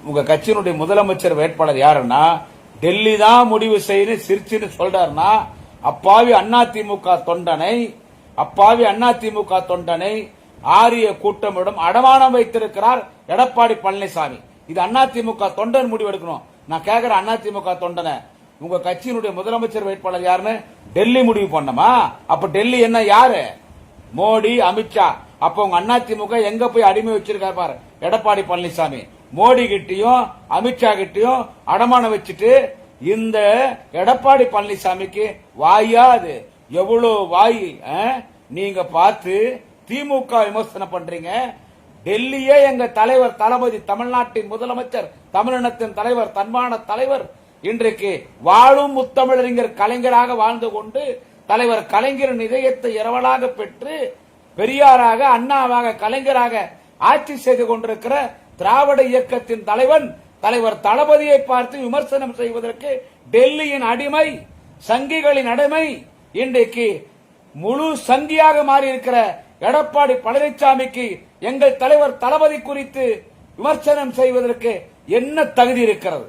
உங்க கட்சியினுடைய முதலமைச்சர் வேட்பாளர் யாருன்னா டெல்லி தான் முடிவு செய்யணும் சிரிச்சுன்னு சொல்றாருன்னா அப்பாவி அதிமுக தொண்டனை ஆரிய கூட்டமிடம் அடமானம் வைத்திருக்கிறார் எடப்பாடி பழனிசாமி. இது அதிமுக தொண்டன் முடிவு எடுக்கணும். நான் கேக்குறேன், அதிமுக தொண்டனை உங்க கட்சியினுடைய முதலமைச்சர் வேட்பாளர் யாருன்னு டெல்லி முடிவு பண்ணமா? அப்ப டெல்லி என்ன யாரு? மோடி, அமித்ஷா. அப்ப உங்க அதிமுக எங்க போய் அடிமை வச்சிருக்காரு பாரு எடப்பாடி பழனிசாமி. மோடி கிட்டையும் அமித்ஷா கிட்டையும் அடமானம் வச்சுட்டு இந்த எடப்பாடி பழனிசாமிக்கு வாயா அது எவ்வளவு வாய்? நீங்க பார்த்து திமுக விமர்சனம் பண்றீங்க. டெல்லியே எங்க தலைவர் தளபதி, தமிழ்நாட்டின் முதலமைச்சர், தமிழினத்தின் தலைவர், தன்மான தலைவர், இன்றைக்கு வாழும் முத்தமிழறிஞர் கலைஞராக வாழ்ந்து கொண்டு தலைவர் கலைஞரின் இதயத்தை இரவலாக பெற்று பெரியாராக, அண்ணாவாக, கலைஞராக ஆட்சி செய்து கொண்டிருக்கிற திராவிட இயக்கத்தின் தலைவர் தளபதியை பார்த்து விமர்சனம் செய்வதற்கு டெல்லியின் அடிமை, சங்கிகளின் அடிமை, இன்றைக்கு முழு சங்கியாக மாறி இருக்கிற எடப்பாடி பழனிசாமிக்கு எங்கள் தலைவர் தளபதி குறித்து விமர்சனம் செய்வதற்கு என்ன தகுதி இருக்கிறது?